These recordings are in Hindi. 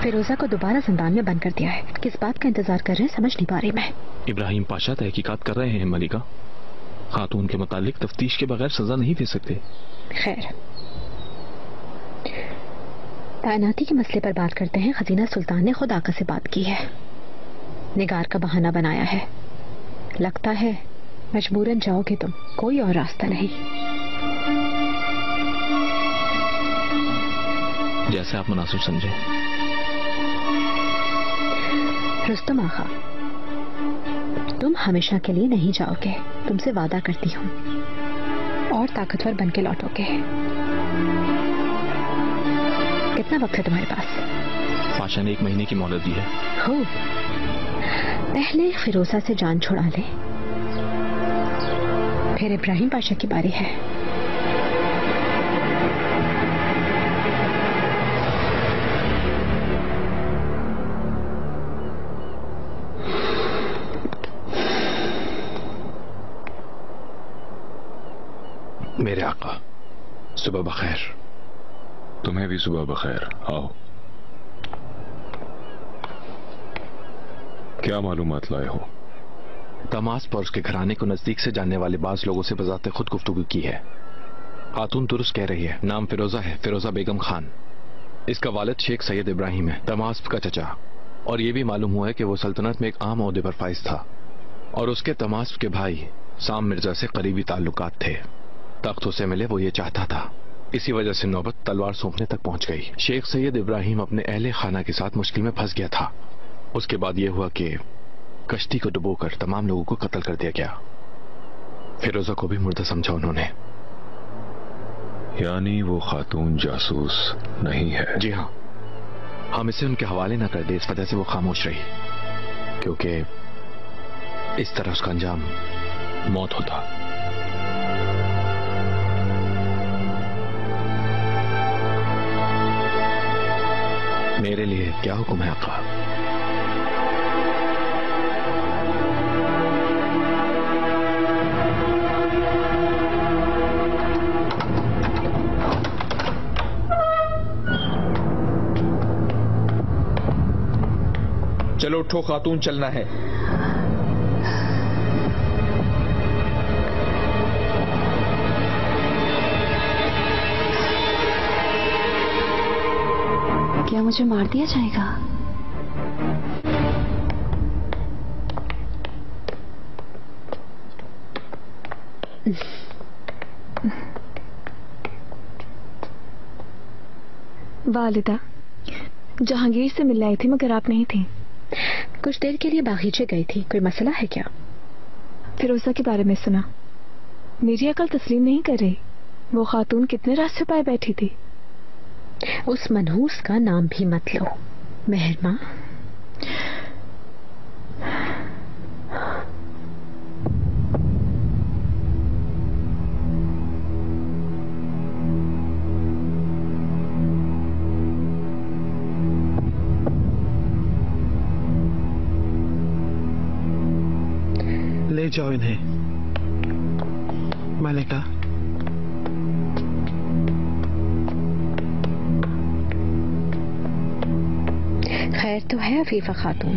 फिरोजा को दोबारा जिंदान में बंद कर दिया है। किस बात का इंतजार कर रहे हैं समझ नहीं पा रही मैं। इब्राहिम पाशा तहकीकात कर रहे हैं मलिका। खातून के मुतालिक तफ्तीश के बगैर सजा नहीं दे सकते। खैर, तैनाती के मसले पर बात करते हैं। खजीना सुल्तान ने खुद आका से बात की है, निगार का बहाना बनाया है। लगता है मजबूरन जाओगे तुम, कोई और रास्ता नहीं। जैसे आप मुनासिब समझे। रुस्तम आगा, तुम हमेशा के लिए नहीं जाओगे, तुमसे वादा करती हूँ, और ताकतवर बन के लौटोगे। कितना वक्त है तुम्हारे पास? पाशा ने 1 महीने की मोहलत दी है। खूब, पहले फिरोजा से जान छुड़ा ले, फिर इब्राहिम पाशा की बारी है। मेरे आका, सुबह बखैर। तुम्हें भी सुबह बखैर। आओ, क्या मालूमात लाए हो? दमास्क और उसके घराने को नजदीक से जानने वाले बाज लोगों से बजाते खुद गुफ्तगू की है। खातून दुरुस्त कह रही है, नाम फिरोजा है, फिरोजा बेगम खान। इसका वालिद शेख सैयद इब्राहिम है, दमास्क का चचा। और यह भी मालूम हुआ है कि वो सल्तनत में एक आम ओहदे पर फाइज था, और उसके दमास्क के भाई साम मिर्जा से करीबी ताल्लुकात थे। तख्त उसे मिले वो ये चाहता था, इसी वजह से नौबत तलवार सौंपने तक पहुंच गई। शेख सैयद इब्राहिम अपने अहले खाना के साथ मुश्किल में फंस गया था। उसके बाद यह हुआ कि कश्ती को डुबोकर तमाम लोगों को कत्ल कर दिया गया। फिरोजा को भी मुर्दा समझा उन्होंने। यानी वो खातून जासूस नहीं है? जी हाँ, हम इसे उनके हवाले न कर दे, इस वजह से वो खामोश रही, क्योंकि इस तरह उसका अंजाम मौत होता। मेरे लिए क्या हुक्म है आका? चलो उठो खातून, चलना है। क्या मुझे मार दिया जाएगा? वालिदा, जहांगीर से मिलने आई थी मगर आप नहीं थी। कुछ देर के लिए बागीचे गई थी, कोई मसला है क्या? फिरोजा के बारे में सुना, मेरी अकल तस्लीम नहीं कर रही। वो खातून कितने राज छुपाए बैठी थी। उस मनहूस का नाम भी मत लो मेहरमा। ले जाओ इन्हें मलिका। खैर तो है अफीफा खातून,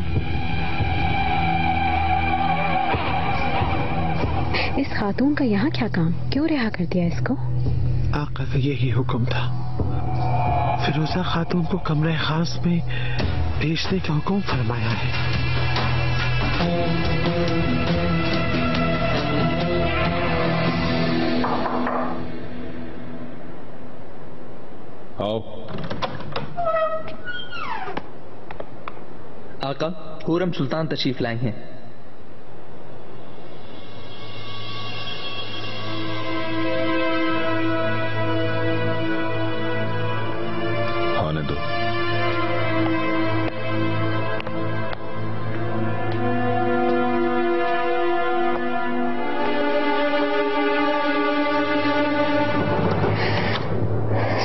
इस खातून का यहाँ क्या काम? क्यों रिहा कर दिया इसको? आका का यही हुक्म था, फिरोजा खातून को कमरे खास में भेजने का हुक्म फरमाया है। आओ। आका, खुर्रम सुल्तान तशरीफ लाए हैं। आने दो।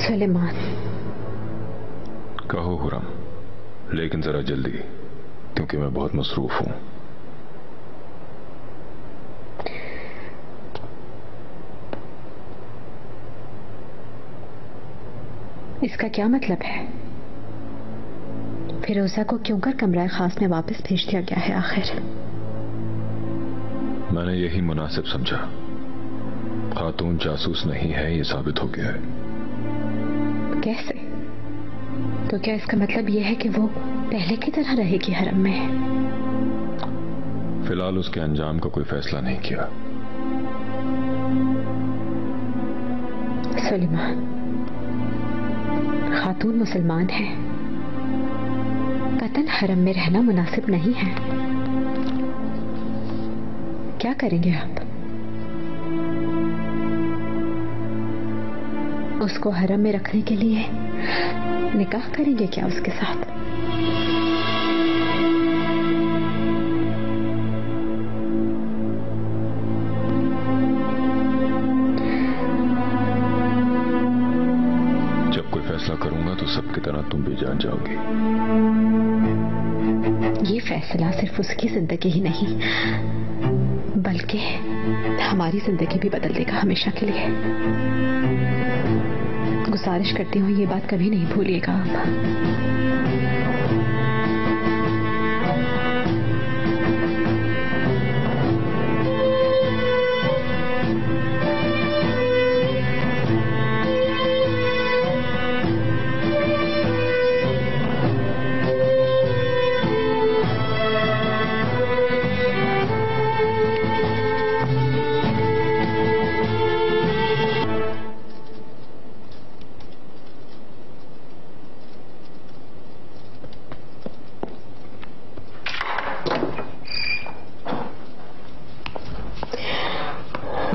सुलेमान, कहो हुर्रम, लेकिन जरा जल्दी, क्योंकि मैं बहुत मसरूफ हूं। इसका क्या मतलब है? फिरोजा को क्यों कर कमरा खास में वापस भेज दिया गया है आखिर? मैंने यही मुनासिब समझा। खातून जासूस नहीं है, ये साबित हो गया है। कैसे? तो क्या इसका मतलब यह है कि वो पहले की तरह रहेगी हरम में? फिलहाल उसके अंजाम का कोई फैसला नहीं किया। सुलेमान, खातून मुसलमान है, कतन हरम में रहना मुनासिब नहीं है। क्या करेंगे आप? उसको हरम में रखने के लिए निकाह करेंगे क्या उसके साथ? जब कोई फैसला करूंगा तो सबकी तरह तुम भी जान जाओगी। ये फैसला सिर्फ उसकी जिंदगी ही नहीं बल्कि हमारी जिंदगी भी बदल देगा हमेशा के लिए। गुजारिश करती हूँ ये बात कभी नहीं भूलिएगा आप।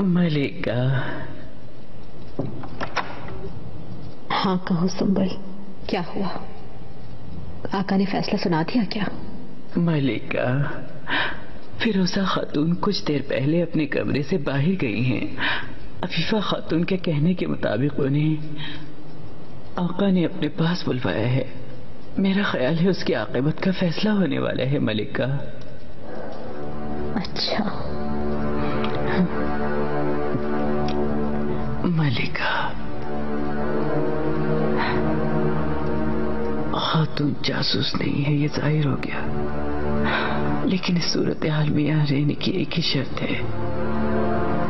मलिका। हाँ कहो सुंबल, क्या हुआ? आका ने फैसला सुना दिया क्या? मलिका, फिरोजा खातून कुछ देर पहले अपने कमरे से बाहर गई हैं। अफीफा खातून के कहने के मुताबिक उन्हें आका ने अपने पास बुलवाया है। मेरा ख्याल है उसकी आक़िबत का फैसला होने वाला है मलिका। अच्छा मलिका, खातून जासूस नहीं है, ये जाहिर हो गया। लेकिन इस सूरत हाल में यहाँ रहने की एक ही शर्त है,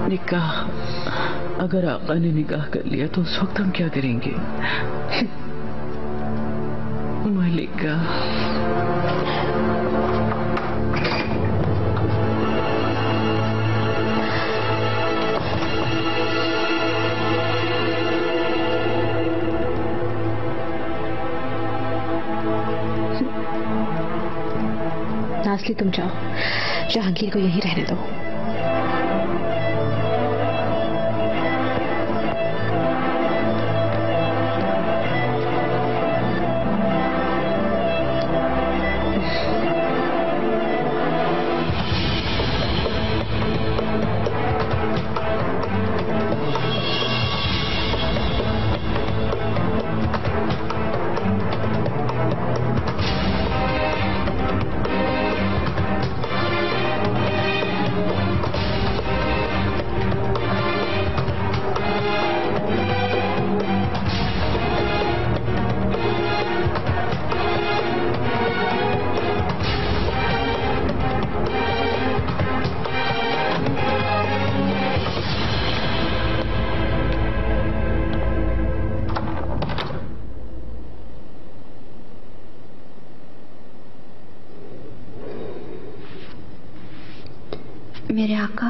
निकाह। अगर आका ने निकाह कर लिया तो उस वक्त हम क्या करेंगे? मलिका, नाज़ली तुम जाओ, जहांगीर को यहीं रहने दो। मेरे आका,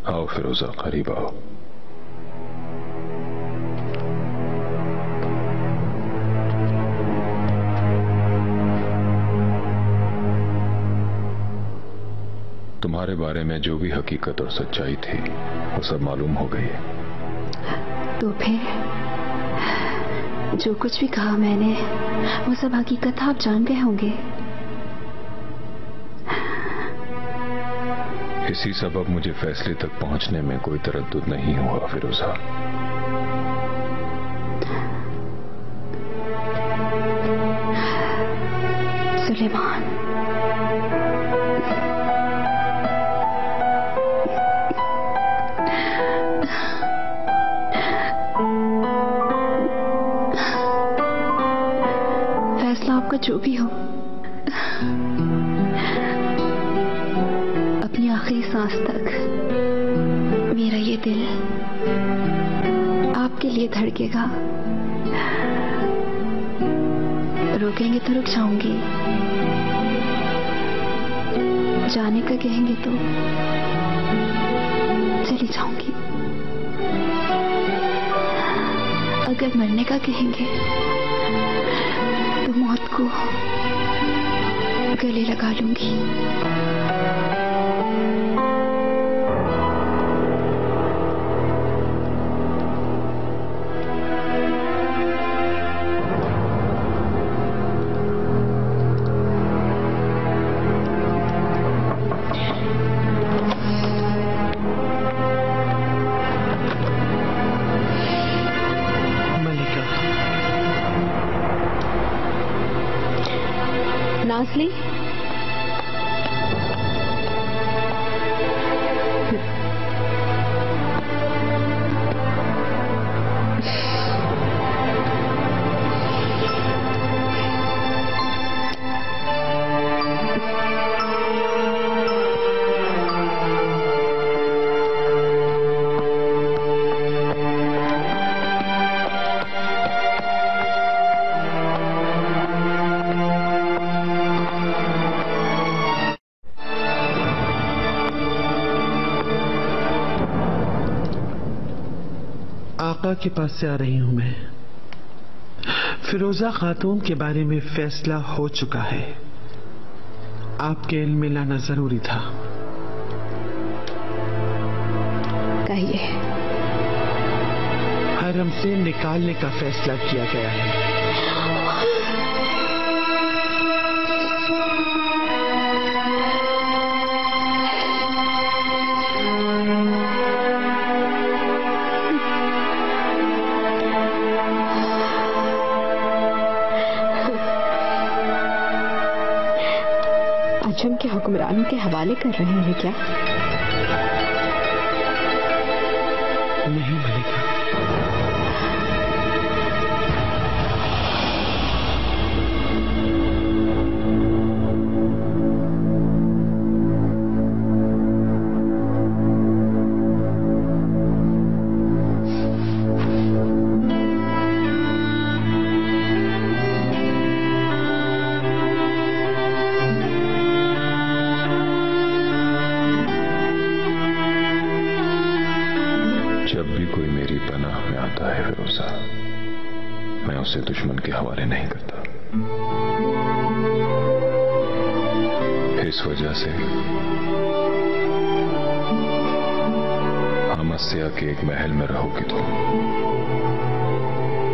आओ फिरोजा, करीब आओ। तुम्हारे बारे में जो भी हकीकत और सच्चाई थी वो सब मालूम हो गई है। तो फिर जो कुछ भी कहा मैंने वो सब हकीकत आप जान गए होंगे। इसी सबब मुझे फैसले तक पहुंचने में कोई तरद्दुद नहीं हुआ फिरोजा। सुलेमान, आपका जो भी हो, अपनी आखिरी सांस तक मेरा ये दिल आपके लिए धड़केगा। रोकेंगे तो रुक जाऊंगी, जाने का कहेंगे तो चली जाऊंगी, अगर मरने का कहेंगे तो मौत को गले लगा लूंगी। नाज़ली, आका के पास से आ रही हूं मैं। फिरोजा खातून के बारे में फैसला हो चुका है। आपके इल्म में लाना जरूरी था। कहिए। हरम से निकालने का फैसला किया गया है। अजम के हुक्मरानों के हवाले कर रहे हैं क्या? नहीं मलिका, मैं उसे दुश्मन के हवाले नहीं करता। इस वजह से अमस्या के एक महल में रहोगी तुम।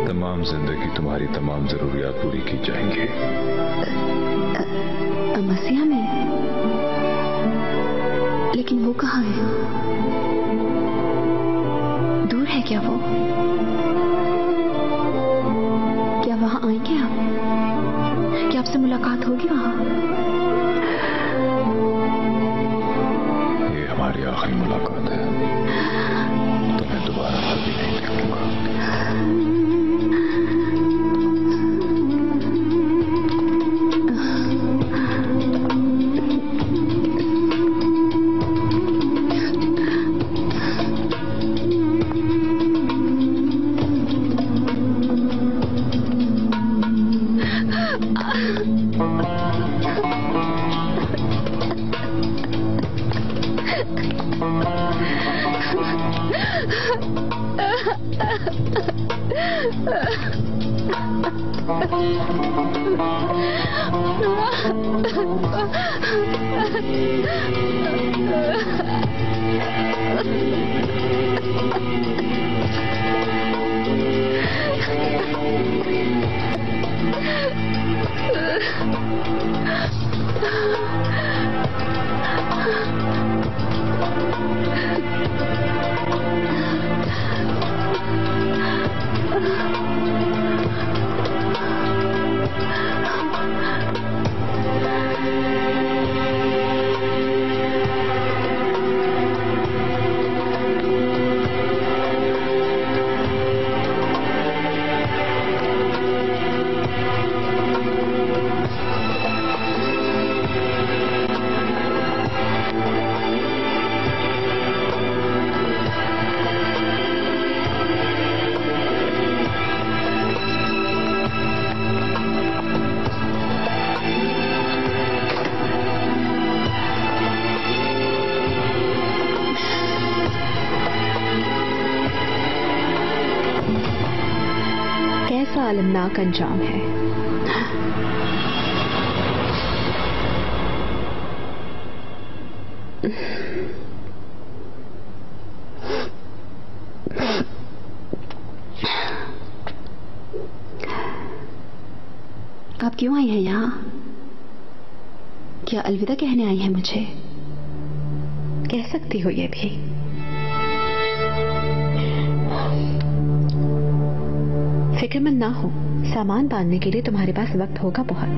तमाम जिंदगी तुम्हारी तमाम जरूरियात पूरी की जाएंगी। अमस्या में? लेकिन वो कहाँ है? दूर है क्या वो? क्या वहां आएंगे आप? क्या आपसे मुलाकात होगी वहां? ये हमारी आखिरी मुलाकात है। तुम्हें दोबारा कभी नहीं देखूंगा। सा अलमनाक अंजाम है। आप क्यों आई हैं यहाँ? क्या अलविदा कहने आई हैं मुझे? कह सकती हो ये भी। फिक्रमंद ना हो, सामान बांधने के लिए तुम्हारे पास वक्त होगा बहुत।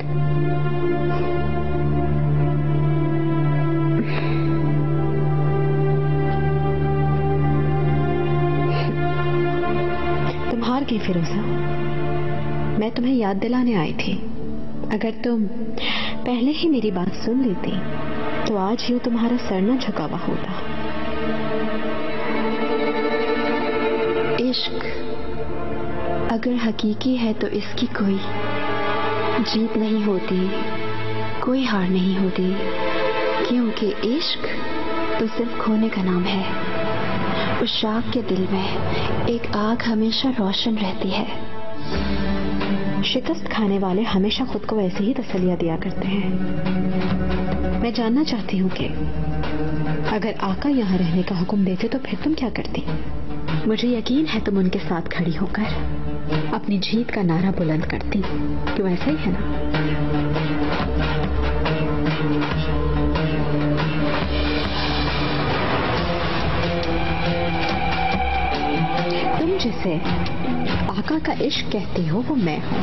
तुम हार गई फिरोजा। मैं तुम्हें याद दिलाने आई थी। अगर तुम पहले ही मेरी बात सुन लेती तो आज यूं तुम्हारा सर न झुका हुआ होता। इश्क अगर हकीकी है तो इसकी कोई जीत नहीं होती, कोई हार नहीं होती, क्योंकि इश्क तो सिर्फ खोने का नाम है। उस शाख के दिल में एक आग हमेशा रोशन रहती है। शिकस्त खाने वाले हमेशा खुद को ऐसे ही तसल्लियां दिया करते हैं। मैं जानना चाहती हूँ कि अगर आका यहाँ रहने का हुक्म देते तो फिर तुम क्या करती? मुझे यकीन है तुम उनके साथ खड़ी होकर अपनी जीत का नारा बुलंद करती। क्यों, ऐसा ही है ना? तुम जिसे आका का इश्क कहती हो वो मैं हूं।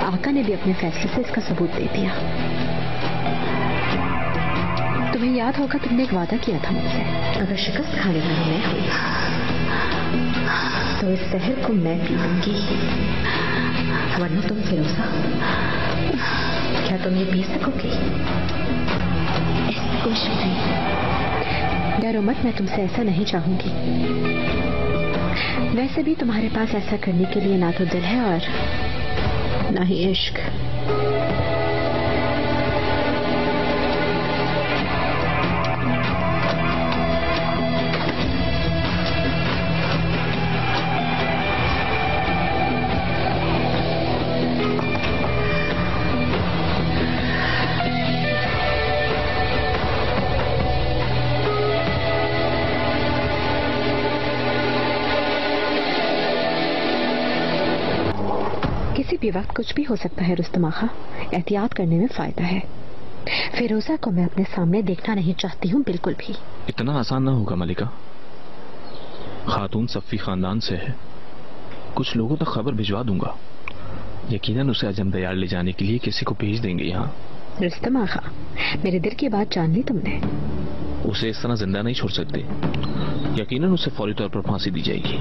आका ने भी अपने फैसले से इसका सबूत दे दिया। तुम्हें याद होगा तुमने एक वादा किया था मुझसे, अगर शिकस्त खाने वाली मैं हूं तो इस जहर को मैं पी लूंगी, वरना तुम फिरोजा, क्या तुम ये पी सकोगी? ऐसी कुछ नहीं। डरो मत, मैं तुमसे ऐसा नहीं चाहूंगी। वैसे भी तुम्हारे पास ऐसा करने के लिए ना तो दिल है और ना ही इश्क। किसी भी वक्त कुछ भी हो सकता है रुस्तम आका, एहतियात करने में फायदा है। फिरोजा को मैं अपने सामने देखना नहीं चाहती हूँ बिल्कुल भी। इतना आसान ना होगा मलिका। खातून सफ़ी खानदान से है, कुछ लोगों तक खबर भिजवा दूंगा। यकीनन उसे अजम दयाल ले जाने के लिए किसी को भेज देंगे यहाँ। रुस्तम आका, मेरे दिल की बात जान ली तुमने। उसे इस तरह जिंदा नहीं छोड़ सकते। यकीनन उसे फौरी तौर पर फांसी दी जाएगी।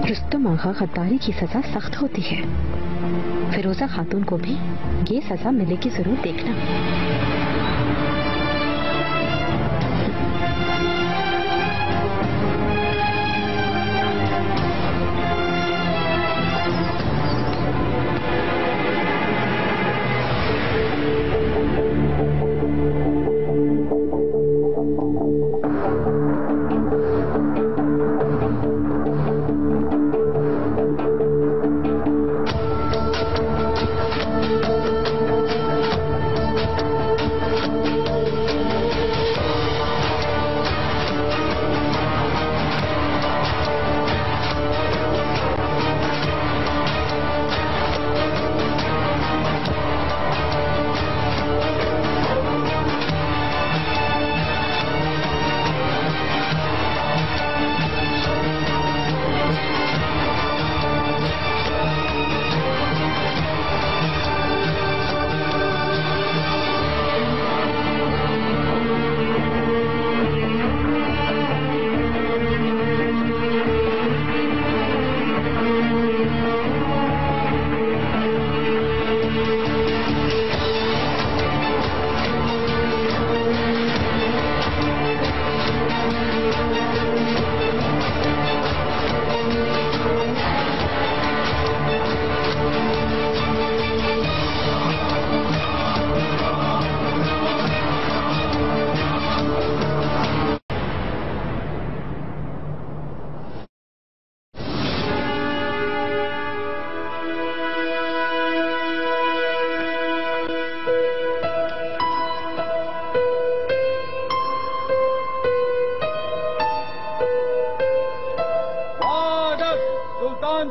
रुस्तम आका, गद्दारी की सजा सख्त होती है। फिरोजा खातून को भी ये सजा मिलेगी, जरूर देखना।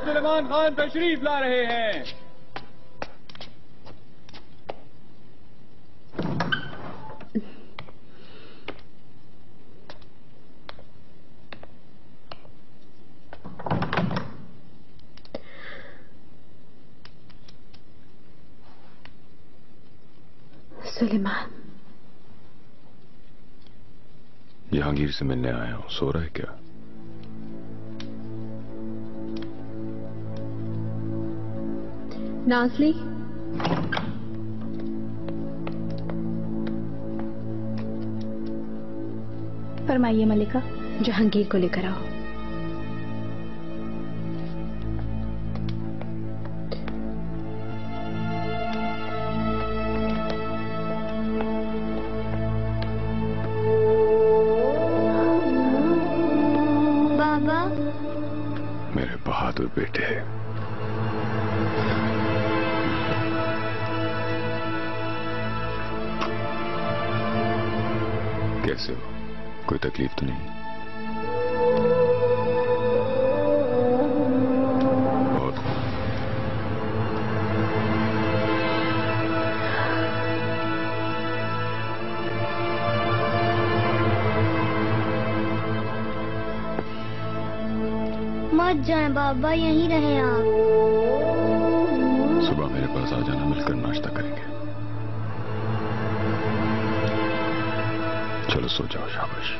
सुलेमान खान तशरीफ ला रहे हैं। सुलेमान, जहांगीर से मिलने आया हूं। सो रहा है क्या? नाज़ली, फरमाइए मलिका। जहांगीर को लेकर आओ। बाबा, मेरे बहादुर बेटे, कैसे हो? कोई तकलीफ तो नहीं? बहुत मत जाएं बाबा, यहीं रहें आप। सुबह मेरे पास आ जाना, मिलकर नाश्ता करेंगे। चलो सो जाओ। शाबाश।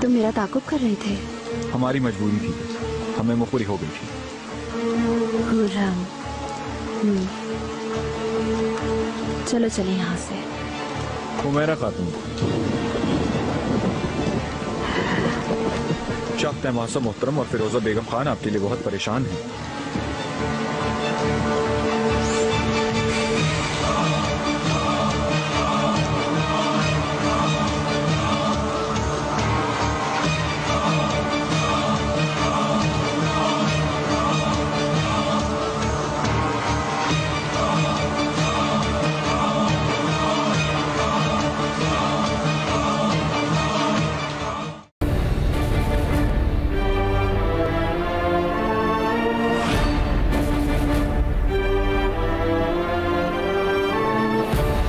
मेरा ताकुब कर रहे थे? हमारी मजबूरी थी, हमें मुखबरी हो गई थी। खुर्रम, चलो चले यहाँ से। हुमैरा खातून, शाह तहमासा मोहतरम और फिरोजा बेगम खान आपके लिए बहुत परेशान हैं।